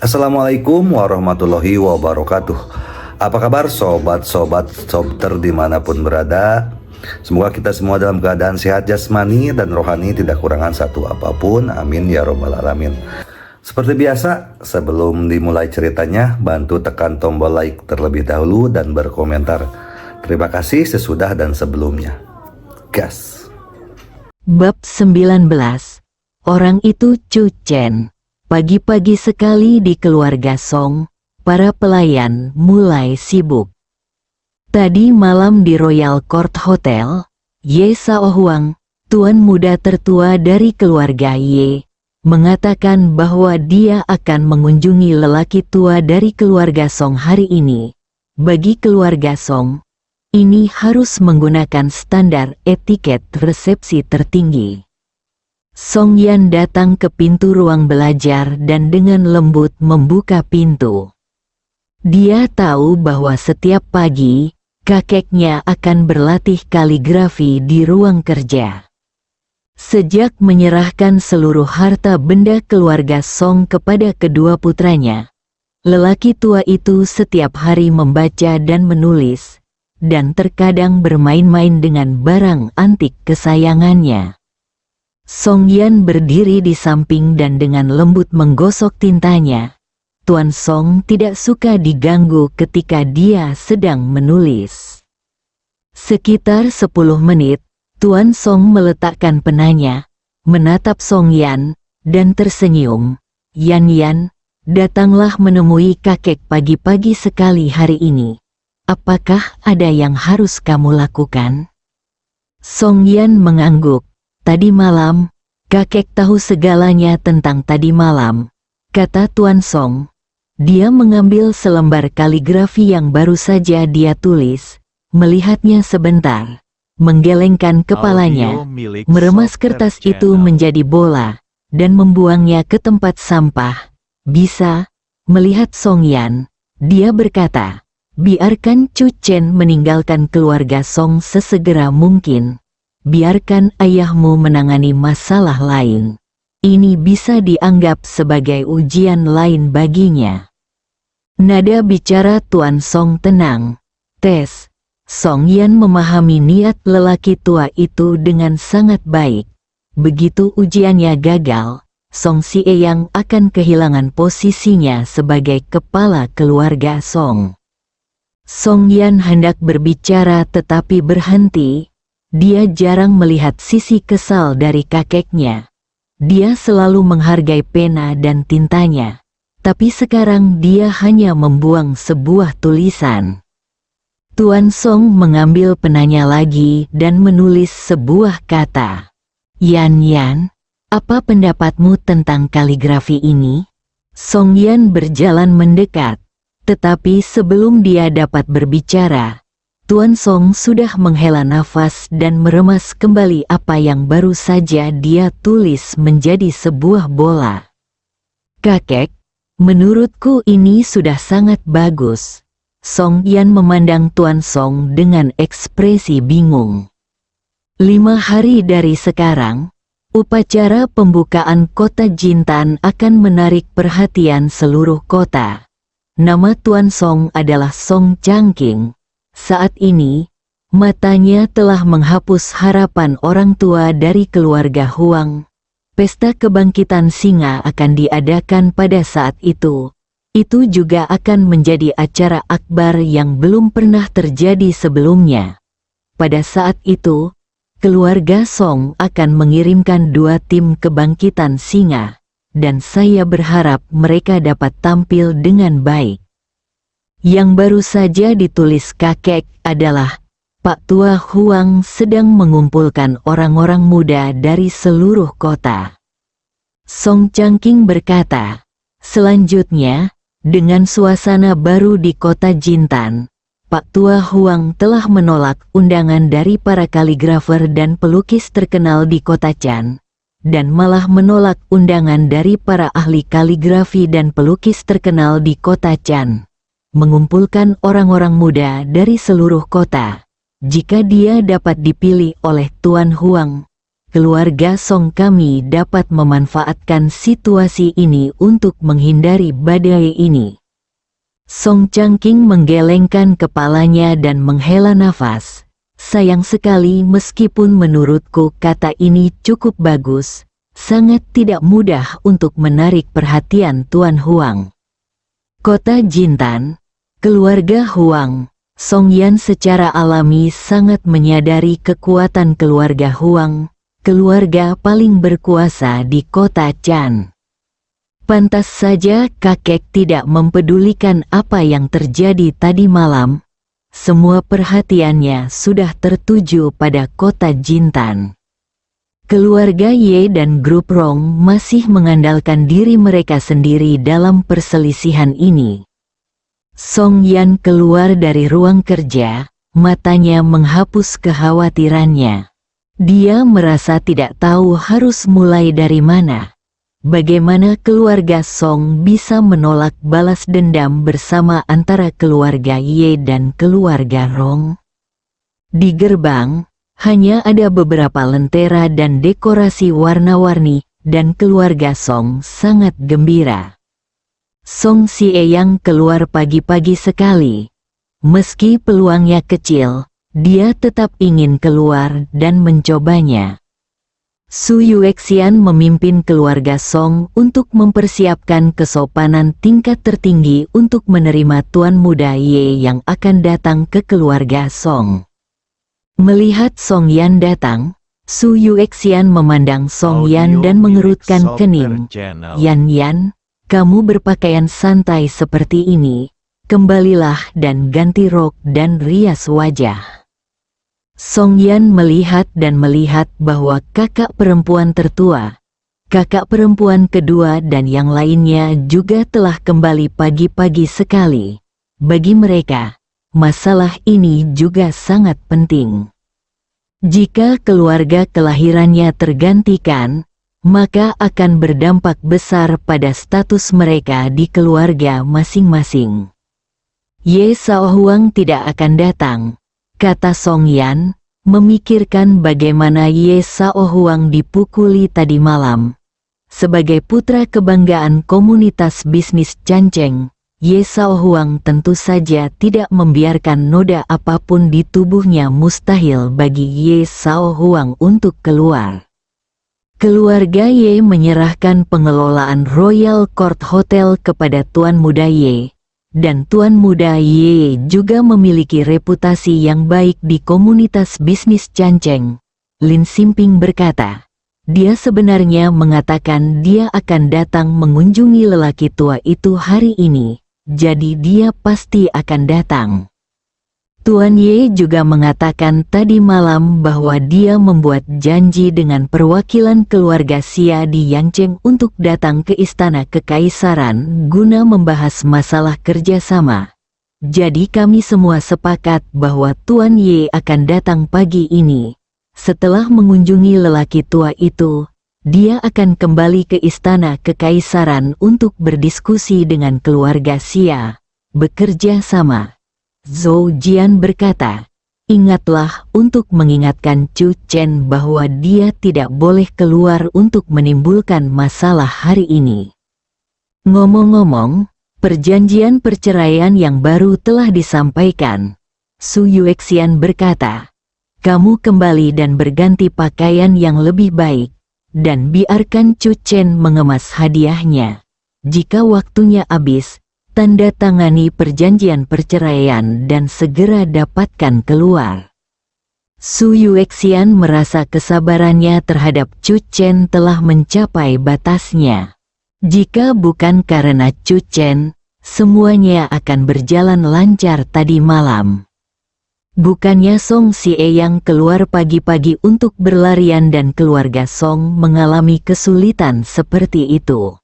Assalamualaikum warahmatullahi wabarakatuh. Apa kabar sobat-sobat sobter dimanapun berada? Semoga kita semua dalam keadaan sehat jasmani dan rohani, tidak kurangan satu apapun. Amin ya robbal alamin. Seperti biasa, sebelum dimulai ceritanya, bantu tekan tombol like terlebih dahulu dan berkomentar. Terima kasih sesudah dan sebelumnya. Gas. Bab 19. Orang itu Chu Chen. Pagi-pagi sekali di keluarga Song, para pelayan mulai sibuk. Tadi malam di Royal Court Hotel, Ye Shaohuang, tuan muda tertua dari keluarga Ye, mengatakan bahwa dia akan mengunjungi lelaki tua dari keluarga Song hari ini. Bagi keluarga Song, ini harus menggunakan standar etiket resepsi tertinggi. Song Yan datang ke pintu ruang belajar dan dengan lembut membuka pintu. Dia tahu bahwa setiap pagi, kakeknya akan berlatih kaligrafi di ruang kerja. Sejak menyerahkan seluruh harta benda keluarga Song kepada kedua putranya, lelaki tua itu setiap hari membaca dan menulis, dan terkadang bermain-main dengan barang antik kesayangannya. Song Yan berdiri di samping dan dengan lembut menggosok tintanya. Tuan Song tidak suka diganggu ketika dia sedang menulis. Sekitar 10 menit, Tuan Song meletakkan penanya, menatap Song Yan, dan tersenyum. Yan, datanglah menemui kakek pagi-pagi sekali hari ini. Apakah ada yang harus kamu lakukan? Song Yan mengangguk. Tadi malam, kakek tahu segalanya tentang tadi malam, kata Tuan Song. Dia mengambil selembar kaligrafi yang baru saja dia tulis, melihatnya sebentar, menggelengkan kepalanya, meremas kertas itu menjadi bola, dan membuangnya ke tempat sampah. Bisa, melihat Song Yan, dia berkata, biarkan Chu Chen meninggalkan keluarga Song sesegera mungkin. Biarkan ayahmu menangani masalah lain. Ini bisa dianggap sebagai ujian lain baginya. Nada bicara Tuan Song tenang. Tes. Song Yan memahami niat lelaki tua itu dengan sangat baik. Begitu ujiannya gagal, Song Sieyang akan kehilangan posisinya sebagai kepala keluarga Song. Song Yan hendak berbicara tetapi berhenti. Dia jarang melihat sisi kesal dari kakeknya. Dia selalu menghargai pena dan tintanya. Tapi sekarang dia hanya membuang sebuah tulisan. Tuan Song mengambil penanya lagi dan menulis sebuah kata. Yan, apa pendapatmu tentang kaligrafi ini? Song Yan berjalan mendekat. Tetapi sebelum dia dapat berbicara, Tuan Song sudah menghela nafas dan meremas kembali apa yang baru saja dia tulis menjadi sebuah bola. Kakek, menurutku ini sudah sangat bagus. Song Yan memandang Tuan Song dengan ekspresi bingung. 5 hari dari sekarang, upacara pembukaan kota Jintan akan menarik perhatian seluruh kota. Nama Tuan Song adalah Song Changqing. Saat ini, matanya telah menghapus harapan orang tua dari keluarga Huang. Pesta kebangkitan singa akan diadakan pada saat itu. Itu juga akan menjadi acara akbar yang belum pernah terjadi sebelumnya. Pada saat itu, keluarga Song akan mengirimkan 2 tim kebangkitan singa, dan saya berharap mereka dapat tampil dengan baik. Yang baru saja ditulis kakek adalah, Pak Tua Huang sedang mengumpulkan orang-orang muda dari seluruh kota. Song Changqing berkata, selanjutnya, dengan suasana baru di kota Jintan, Pak Tua Huang telah menolak undangan dari para kaligrafer dan pelukis terkenal di kota Chan, dan malah menolak undangan dari para ahli kaligrafi dan pelukis terkenal di kota Chan. Mengumpulkan orang-orang muda dari seluruh kota. Jika dia dapat dipilih oleh Tuan Huang, keluarga Song kami dapat memanfaatkan situasi ini untuk menghindari badai ini. Song Changking menggelengkan kepalanya dan menghela nafas. Sayang sekali meskipun menurutku kata ini cukup bagus, sangat tidak mudah untuk menarik perhatian Tuan Huang. Kota Jintan, keluarga Huang, Song Yan secara alami sangat menyadari kekuatan keluarga Huang, keluarga paling berkuasa di kota Chan. Pantas saja kakek tidak mempedulikan apa yang terjadi tadi malam. Semua perhatiannya sudah tertuju pada kota Jintan. Keluarga Ye dan grup Rong masih mengandalkan diri mereka sendiri dalam perselisihan ini. Song Yan keluar dari ruang kerja, matanya menghapus kekhawatirannya. Dia merasa tidak tahu harus mulai dari mana. Bagaimana keluarga Song bisa menolak balas dendam bersama antara keluarga Ye dan keluarga Rong? Di gerbang, hanya ada beberapa lentera dan dekorasi warna-warni, dan keluarga Song sangat gembira. Song Sieyang keluar pagi-pagi sekali. Meski peluangnya kecil, dia tetap ingin keluar dan mencobanya. Su Yuexian memimpin keluarga Song untuk mempersiapkan kesopanan tingkat tertinggi untuk menerima tuan muda Ye yang akan datang ke keluarga Song. Melihat Song Yan datang, Su Yuexian memandang Song Yan dan mengerutkan kening. Yan, kamu berpakaian santai seperti ini, kembalilah dan ganti rok dan rias wajah. Song Yan melihat bahwa kakak perempuan tertua, kakak perempuan kedua dan yang lainnya juga telah kembali pagi-pagi sekali. Bagi mereka, masalah ini juga sangat penting. Jika keluarga kelahirannya tergantikan, maka akan berdampak besar pada status mereka di keluarga masing-masing. Ye Shaohuang tidak akan datang, kata Song Yan, memikirkan bagaimana Ye Shaohuang dipukuli tadi malam. Sebagai putra kebanggaan komunitas bisnis Canceng, Ye Shaohuang tentu saja tidak membiarkan noda apapun di tubuhnya. Mustahil bagi Ye Shaohuang untuk keluar. Keluarga Ye menyerahkan pengelolaan Royal Court Hotel kepada Tuan Muda Ye. Dan Tuan Muda Ye juga memiliki reputasi yang baik di komunitas bisnis Canceng. Lin Simping berkata, dia sebenarnya mengatakan dia akan datang mengunjungi lelaki tua itu hari ini, jadi dia pasti akan datang. Tuan Ye juga mengatakan tadi malam bahwa dia membuat janji dengan perwakilan keluarga Xia di Yangcheng untuk datang ke istana kekaisaran guna membahas masalah kerjasama. Jadi kami semua sepakat bahwa Tuan Ye akan datang pagi ini. Setelah mengunjungi lelaki tua itu, dia akan kembali ke istana kekaisaran untuk berdiskusi dengan keluarga Xia, bekerja sama. Zhou Jian berkata, ingatlah untuk mengingatkan Chu Chen bahwa dia tidak boleh keluar untuk menimbulkan masalah hari ini. Ngomong-ngomong, perjanjian perceraian yang baru telah disampaikan. Su Yuexian berkata, kamu kembali dan berganti pakaian yang lebih baik, dan biarkan Chu Chen mengemas hadiahnya. Jika waktunya habis, tanda tangani perjanjian perceraian dan segera dapatkan keluar. Su Yuexian merasa kesabarannya terhadap Chu Chen telah mencapai batasnya. Jika bukan karena Chu Chen, semuanya akan berjalan lancar tadi malam. Bukannya Song Xie yang keluar pagi-pagi untuk berlarian dan keluarga Song mengalami kesulitan seperti itu.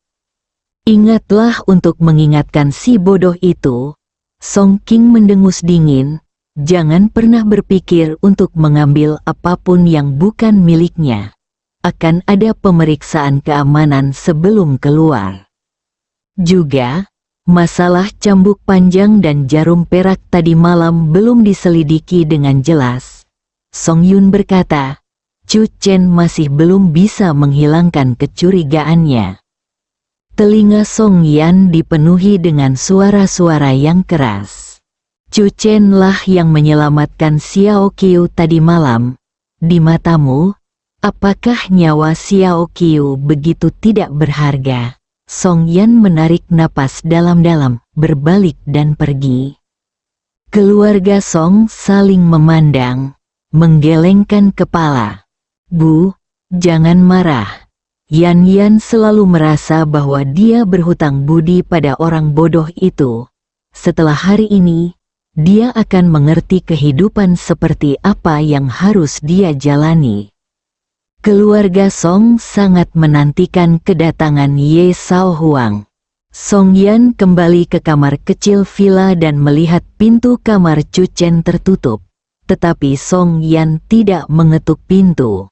Ingatlah untuk mengingatkan si bodoh itu. Song King mendengus dingin, jangan pernah berpikir untuk mengambil apapun yang bukan miliknya. Akan ada pemeriksaan keamanan sebelum keluar. Juga, masalah cambuk panjang dan jarum perak tadi malam belum diselidiki dengan jelas. Song Yun berkata, Chu Chen masih belum bisa menghilangkan kecurigaannya. Telinga Song Yan dipenuhi dengan suara-suara yang keras. Chu Chen lah yang menyelamatkan Xiao Qiu tadi malam. Di matamu, apakah nyawa Xiao Qiu begitu tidak berharga? Song Yan menarik napas dalam-dalam, berbalik dan pergi. Keluarga Song saling memandang, menggelengkan kepala. Bu, jangan marah. Yan selalu merasa bahwa dia berhutang budi pada orang bodoh itu. Setelah hari ini, dia akan mengerti kehidupan seperti apa yang harus dia jalani. Keluarga Song sangat menantikan kedatangan Ye Sao Huang. Song Yan kembali ke kamar kecil villa dan melihat pintu kamar Chu Chen tertutup. Tetapi Song Yan tidak mengetuk pintu.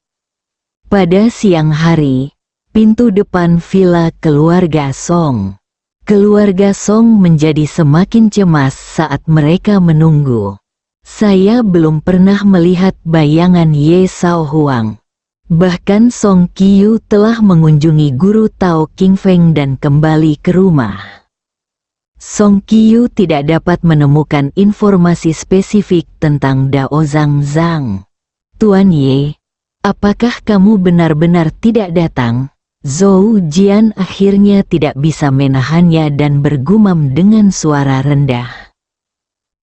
Pada siang hari, pintu depan villa keluarga Song. Keluarga Song menjadi semakin cemas saat mereka menunggu. Saya belum pernah melihat bayangan Ye Sao Huang. Bahkan Song Qiu telah mengunjungi guru Tao King Feng dan kembali ke rumah. Song Qiu tidak dapat menemukan informasi spesifik tentang Dao Zhang. Tuan Ye, apakah kamu benar-benar tidak datang? Zhou Jian akhirnya tidak bisa menahannya dan bergumam dengan suara rendah.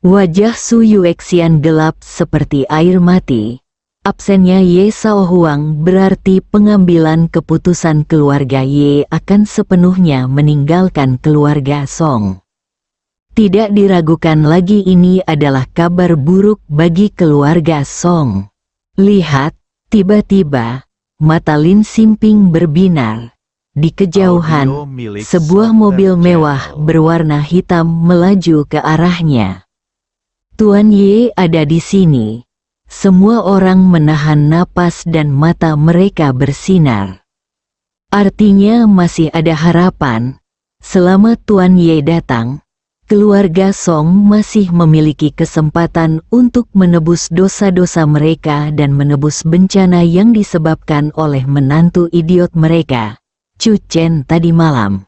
Wajah Su Yuexian gelap seperti air mati. Absennya Ye Sao Huang berarti pengambilan keputusan keluarga Ye akan sepenuhnya meninggalkan keluarga Song. Tidak diragukan lagi ini adalah kabar buruk bagi keluarga Song. Lihat, tiba-tiba, mata Lin Simping berbinar. Di kejauhan, sebuah mobil mewah berwarna hitam melaju ke arahnya. Tuan Ye ada di sini. Semua orang menahan napas dan mata mereka bersinar. Artinya masih ada harapan. Selama Tuan Ye datang, keluarga Song masih memiliki kesempatan untuk menebus dosa-dosa mereka dan menebus bencana yang disebabkan oleh menantu idiot mereka, Chu Chen tadi malam.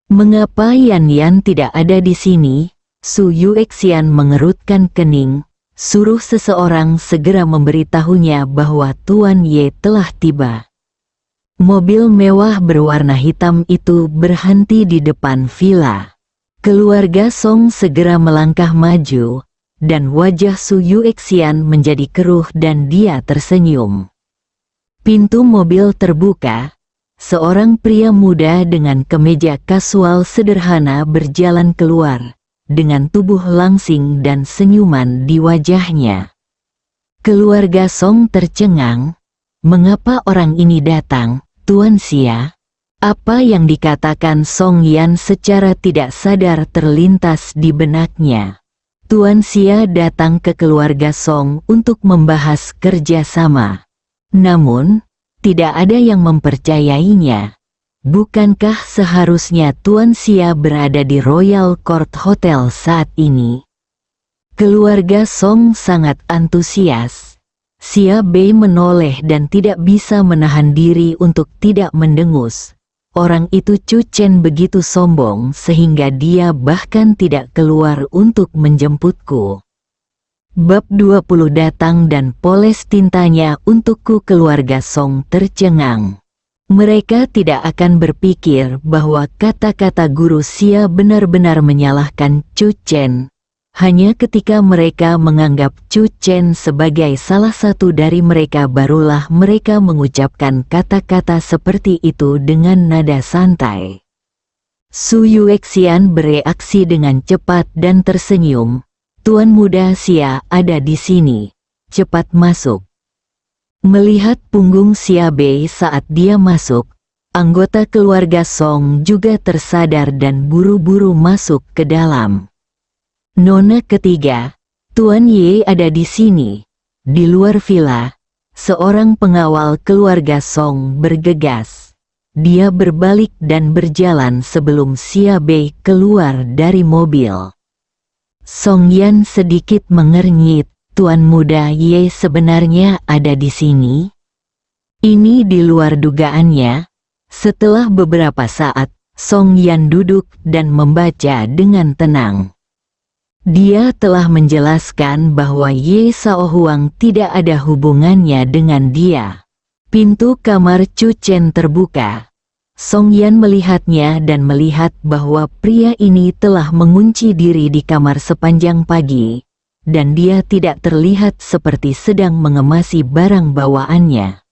Mengapa Yan tidak ada di sini? Su Yuexian mengerutkan kening. Suruh seseorang segera memberitahunya bahwa Tuan Ye telah tiba. Mobil mewah berwarna hitam itu berhenti di depan villa. Keluarga Song segera melangkah maju, dan wajah Su Yuexian menjadi keruh dan dia tersenyum. Pintu mobil terbuka. Seorang pria muda dengan kemeja kasual sederhana berjalan keluar, dengan tubuh langsing dan senyuman di wajahnya. Keluarga Song tercengang. Mengapa orang ini datang, Tuan Xia? Apa yang dikatakan Song Yan secara tidak sadar terlintas di benaknya. Tuan Xia datang ke keluarga Song untuk membahas kerjasama. Namun, tidak ada yang mempercayainya. Bukankah seharusnya Tuan Xia berada di Royal Court Hotel saat ini? Keluarga Song sangat antusias. Xia Bei menoleh dan tidak bisa menahan diri untuk tidak mendengus. Orang itu Chu Chen begitu sombong sehingga dia bahkan tidak keluar untuk menjemputku. Bab 20 datang dan poles tintanya untukku. Keluarga Song tercengang. Mereka tidak akan berpikir bahwa kata-kata guru Xia benar-benar menyalahkan Chu Chen. Hanya ketika mereka menganggap Chu Chen sebagai salah satu dari mereka barulah mereka mengucapkan kata-kata seperti itu dengan nada santai. Su Yuexian bereaksi dengan cepat dan tersenyum. Tuan muda Xia ada di sini. Cepat masuk. Melihat punggung Xia Bei saat dia masuk, anggota keluarga Song juga tersadar dan buru-buru masuk ke dalam. Nona ketiga, Tuan Ye ada di sini. Di luar villa, seorang pengawal keluarga Song bergegas. Dia berbalik dan berjalan sebelum Xia Bei keluar dari mobil. Song Yan sedikit mengernyit. Tuan muda Ye sebenarnya ada di sini? Ini di luar dugaannya. Setelah beberapa saat, Song Yan duduk dan membaca dengan tenang. Dia telah menjelaskan bahwa Ye Sao Huang tidak ada hubungannya dengan dia. Pintu kamar Chu Chen terbuka. Song Yan melihatnya dan melihat bahwa pria ini telah mengunci diri di kamar sepanjang pagi, dan dia tidak terlihat seperti sedang mengemasi barang bawaannya.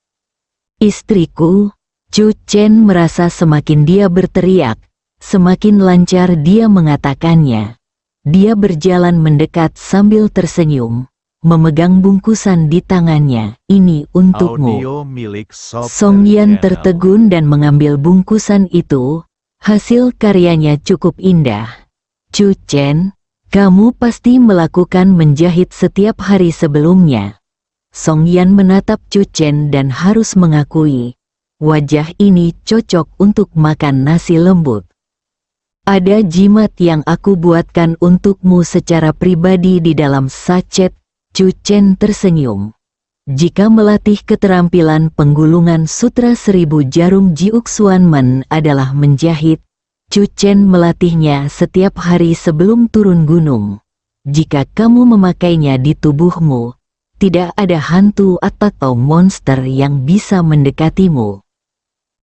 Istriku, Chu Chen merasa semakin dia berteriak, semakin lancar dia mengatakannya. Dia berjalan mendekat sambil tersenyum, memegang bungkusan di tangannya. Ini untukmu. Audio milik Sob Song Yan Channel. tertegun dan mengambil bungkusan itu. Hasil karyanya cukup indah. Chu Chen, kamu pasti melakukan menjahit setiap hari sebelumnya. Song Yan menatap Chu Chen dan harus mengakui, wajah ini cocok untuk makan nasi lembut. Ada jimat yang aku buatkan untukmu secara pribadi di dalam sachet. Chu Chen tersenyum. Jika melatih keterampilan penggulungan sutra 1000 jarum Jiuk Xuanmen adalah menjahit, Chu Chen melatihnya setiap hari sebelum turun gunung. Jika kamu memakainya di tubuhmu, tidak ada hantu atau monster yang bisa mendekatimu.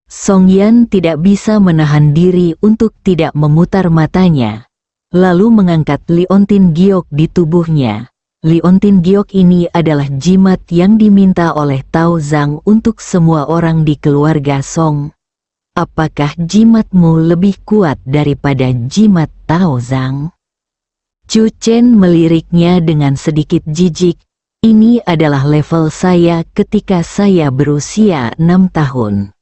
Song Yan tidak bisa menahan diri untuk tidak memutar matanya, lalu mengangkat liontin giok di tubuhnya. Liontin giok ini adalah jimat yang diminta oleh Tao Zhang untuk semua orang di keluarga Song. Apakah jimatmu lebih kuat daripada jimat Tao Zhang? Chu Chen meliriknya dengan sedikit jijik. Ini adalah level saya ketika saya berusia 6 tahun.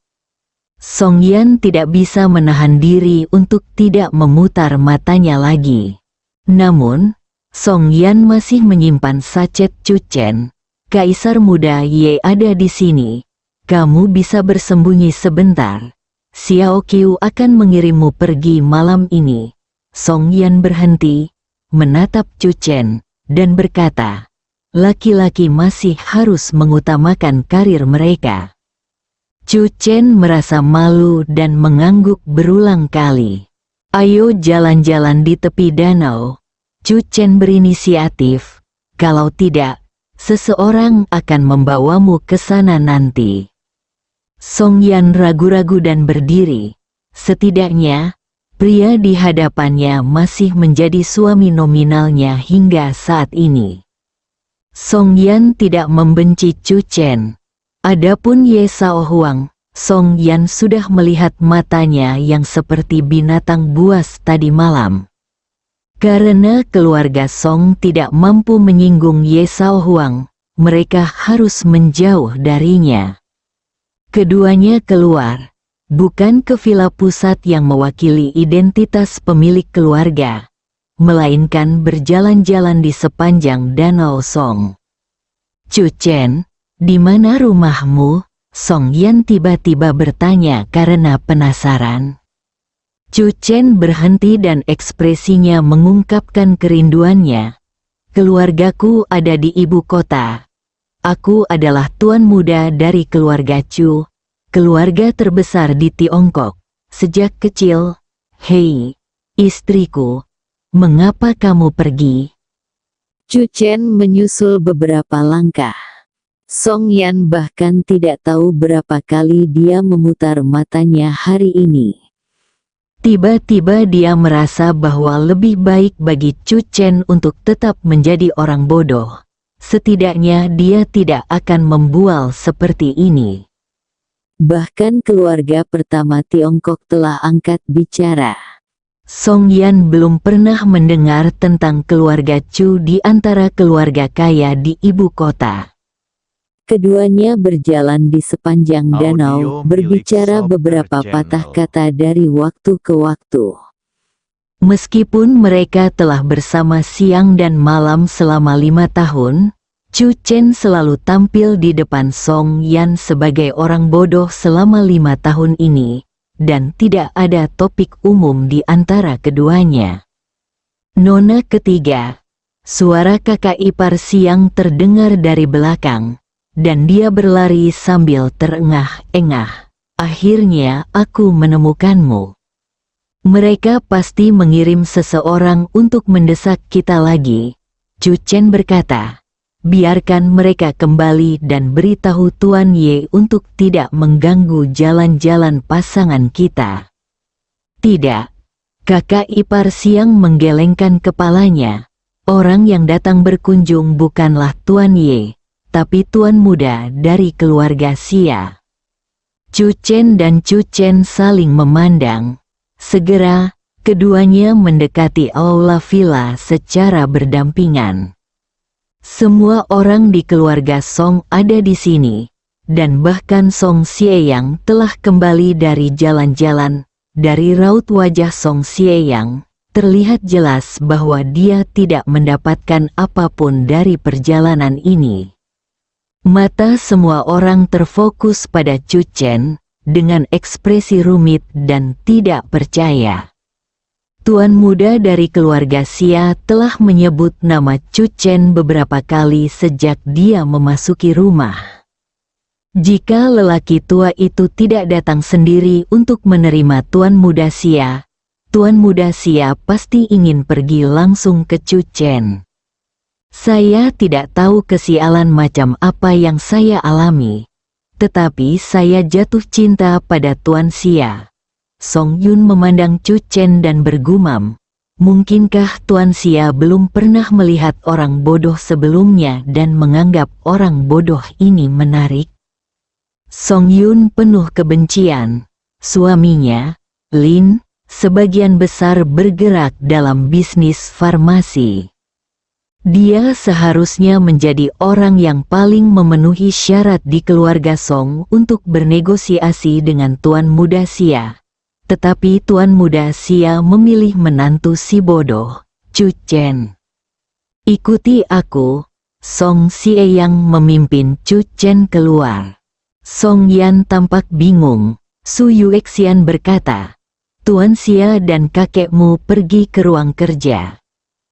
Song Yan tidak bisa menahan diri untuk tidak memutar matanya lagi. Namun, Song Yan masih menyimpan sachet Chu Chen. Kaisar muda Ye ada di sini. Kamu bisa bersembunyi sebentar. Xiao Qiu akan mengirimmu pergi malam ini. Song Yan berhenti, menatap Chu Chen, dan berkata, laki-laki masih harus mengutamakan karir mereka. Chu Chen merasa malu dan mengangguk berulang kali. Ayo jalan-jalan di tepi danau. Chu Chen berinisiatif. Kalau tidak, seseorang akan membawamu ke sana nanti. Song Yan ragu-ragu dan berdiri. Setidaknya, pria di hadapannya masih menjadi suami nominalnya hingga saat ini. Song Yan tidak membenci Chu Chen. Adapun Ye Sao Huang, Song Yan sudah melihat matanya yang seperti binatang buas tadi malam. Karena keluarga Song tidak mampu menyinggung Ye Sao Huang, mereka harus menjauh darinya. Keduanya keluar, bukan ke villa pusat yang mewakili identitas pemilik keluarga, melainkan berjalan-jalan di sepanjang danau Song. Chu Chen, di mana rumahmu? Song Yan tiba-tiba bertanya karena penasaran. Chu Chen berhenti dan ekspresinya mengungkapkan kerinduannya. Keluargaku ada di ibu kota. Aku adalah tuan muda dari keluarga Chu, keluarga terbesar di Tiongkok. Sejak kecil, hei, istriku, mengapa kamu pergi? Chu Chen menyusul beberapa langkah. Song Yan bahkan tidak tahu berapa kali dia memutar matanya hari ini. Tiba-tiba dia merasa bahwa lebih baik bagi Chu Chen untuk tetap menjadi orang bodoh. Setidaknya dia tidak akan membual seperti ini. Bahkan keluarga pertama Tiongkok telah angkat bicara. Song Yan belum pernah mendengar tentang keluarga Chu di antara keluarga kaya di ibu kota. Keduanya berjalan di sepanjang danau, berbicara beberapa patah kata dari waktu ke waktu. Meskipun mereka telah bersama siang dan malam selama 5 tahun, Chu Chen selalu tampil di depan Song Yan sebagai orang bodoh selama 5 tahun ini, dan tidak ada topik umum di antara keduanya. Nona ketiga, suara kakak ipar Siang terdengar dari belakang. dan dia berlari sambil terengah-engah. Akhirnya aku menemukanmu. Mereka pasti mengirim seseorang untuk mendesak kita lagi, Chu Chen berkata. Biarkan mereka kembali dan beritahu Tuan Ye untuk tidak mengganggu jalan-jalan pasangan kita. Tidak. Kakak ipar Siang menggelengkan kepalanya. Orang yang datang berkunjung bukanlah Tuan Ye, tapi tuan muda dari keluarga Xia. Chu Chen dan Chu Chen saling memandang. Segera, keduanya mendekati aula villa secara berdampingan. Semua orang di keluarga Song ada di sini, dan bahkan Song Xieyang telah kembali dari jalan-jalan. Dari raut wajah Song Xieyang, terlihat jelas bahwa dia tidak mendapatkan apapun dari perjalanan ini. Mata semua orang terfokus pada Chu Chen, dengan ekspresi rumit dan tidak percaya. Tuan muda dari keluarga Xia telah menyebut nama Chu Chen beberapa kali sejak dia memasuki rumah. Jika lelaki tua itu tidak datang sendiri untuk menerima Tuan muda Xia, Tuan muda Xia pasti ingin pergi langsung ke Chu Chen. Saya tidak tahu kesialan macam apa yang saya alami, tetapi saya jatuh cinta pada Tuan Xia. Song Yun memandang Chu Chen dan bergumam, mungkinkah Tuan Xia belum pernah melihat orang bodoh sebelumnya dan menganggap orang bodoh ini menarik? Song Yun penuh kebencian. Suaminya, Lin, sebagian besar bergerak dalam bisnis farmasi. Dia seharusnya menjadi orang yang paling memenuhi syarat di keluarga Song untuk bernegosiasi dengan Tuan muda Xia. Tetapi Tuan muda Xia memilih menantu si bodoh, Chu Chen. Ikuti aku. Song Xieyang memimpin Chu Chen keluar. Song Yan tampak bingung. Su Yuexian berkata, Tuan Xia dan kakekmu pergi ke ruang kerja.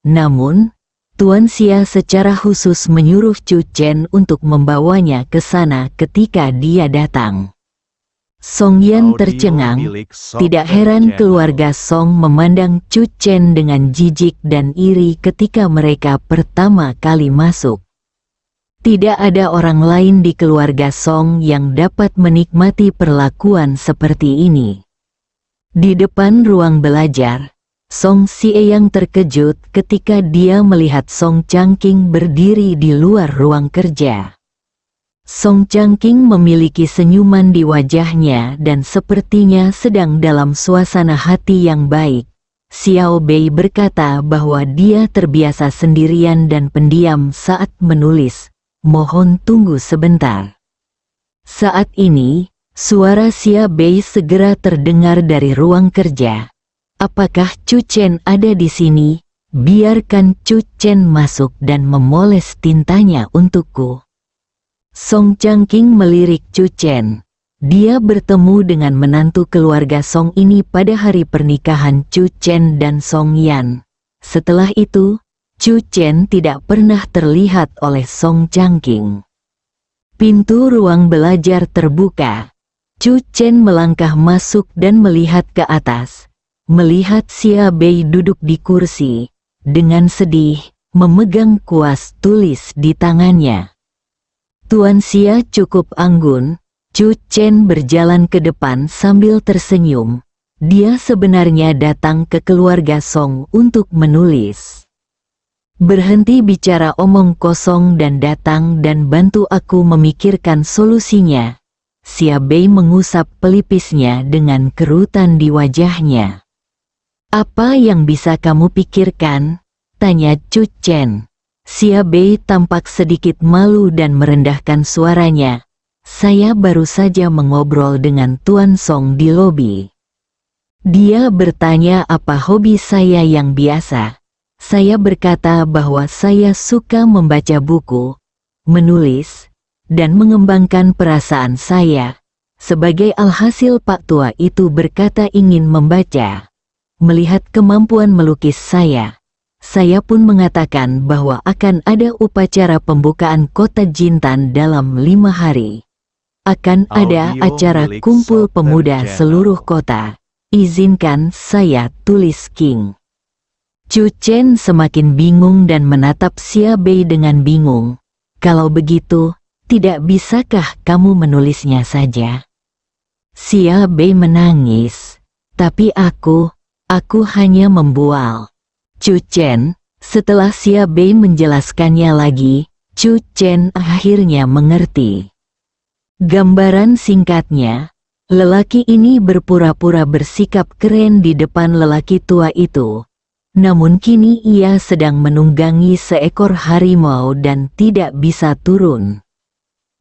Namun, Tuan Xia secara khusus menyuruh Chu Chen untuk membawanya ke sana ketika dia datang. Song Yan tercengang. Tidak heran keluarga Song memandang Chu Chen dengan jijik dan iri ketika mereka pertama kali masuk. Tidak ada orang lain di keluarga Song yang dapat menikmati perlakuan seperti ini. Di depan ruang belajar, Song Xieyang terkejut ketika dia melihat Song Changqing berdiri di luar ruang kerja. Song Changqing memiliki senyuman di wajahnya dan sepertinya sedang dalam suasana hati yang baik. Xiao Bei berkata bahwa dia terbiasa sendirian dan pendiam saat menulis. Mohon tunggu sebentar. Saat ini, suara Xiao Bei segera terdengar dari ruang kerja. Apakah Chu Chen ada di sini? Biarkan Chu Chen masuk dan memoles tintanya untukku. Song Changqing melirik Chu Chen. Dia bertemu dengan menantu keluarga Song ini pada hari pernikahan Chu Chen dan Song Yan. Setelah itu, Chu Chen tidak pernah terlihat oleh Song Changqing. Pintu ruang belajar terbuka. Chu Chen melangkah masuk dan melihat ke atas. Melihat Xiao Bei duduk di kursi, dengan sedih, memegang kuas tulis di tangannya. Tuan Xia cukup anggun. Chu Chen berjalan ke depan sambil tersenyum. Dia sebenarnya datang ke keluarga Song untuk menulis. Berhenti bicara omong kosong dan datang dan bantu aku memikirkan solusinya. Xiao Bei mengusap pelipisnya dengan kerutan di wajahnya. Apa yang bisa kamu pikirkan? Tanya Chu Chen. Xiao Bei tampak sedikit malu dan merendahkan suaranya. Saya baru saja mengobrol dengan Tuan Song di lobi. Dia bertanya apa hobi saya yang biasa. Saya berkata bahwa saya suka membaca buku, menulis, dan mengembangkan perasaan saya. Sebagai alhasil Pak Tua itu berkata ingin membaca. Melihat kemampuan melukis saya saya pun mengatakan bahwa akan ada upacara pembukaan kota Jintan dalam 5 hari. Akan ada Audio acara milik kumpul Soter pemuda Channel. seluruh kota. Izinkan saya tulis King. Chu Chen semakin bingung dan menatap Xia Bei dengan bingung. Kalau begitu, tidak bisakah kamu menulisnya saja? Xia Bei menangis. Tapi aku hanya membual. Chu Chen, setelah Xia Bei menjelaskannya lagi, Chu Chen akhirnya mengerti. Gambaran singkatnya, lelaki ini berpura-pura bersikap keren di depan lelaki tua itu. Namun kini ia sedang menunggangi seekor harimau dan tidak bisa turun.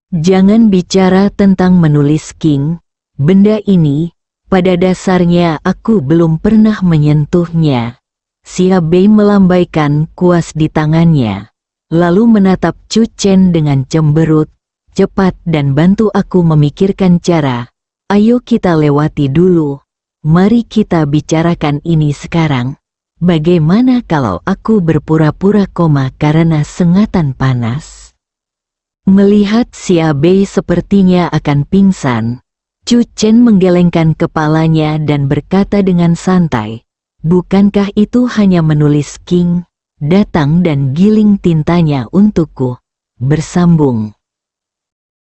Jangan bicara tentang menulis King, benda ini, pada dasarnya aku belum pernah menyentuhnya. Xia Bei melambaikan kuas di tangannya, lalu menatap Chu Chen dengan cemberut. Cepat dan bantu aku memikirkan cara. Ayo kita lewati dulu. Mari kita bicarakan ini sekarang. Bagaimana kalau aku berpura-pura koma karena sengatan panas? Melihat Xia Bei sepertinya akan pingsan, Chu Chen menggelengkan kepalanya dan berkata dengan santai, bukankah itu hanya menulis King? Datang dan giling tintanya untukku. Bersambung.